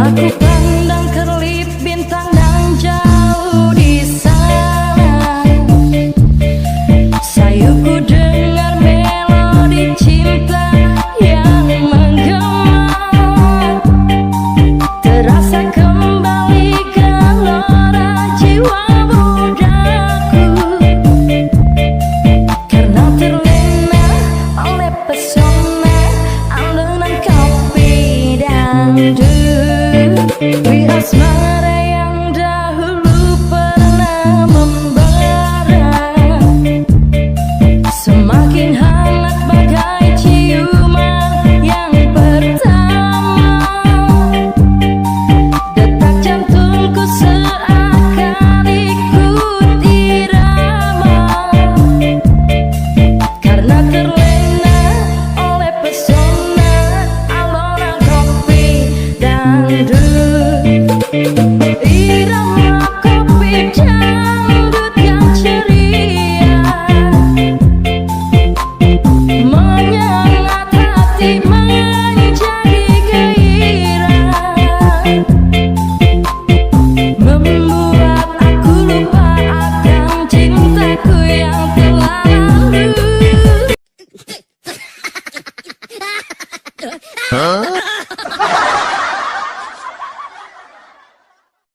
Aku pandang kerlip bintang dan jauh di sana. Sayuku dengar melodi cinta yang menggema. Terasa kembali gelora jiwa mudaku, karena terlena oleh pesona alunan kopi dangdut. Wih asmara yang dahulu pernah membara, semakin hangat bagai ciuman yang pertama. Detak jantungku seakan ikut irama, karena terlena oleh pesona alunan kopi dangdut.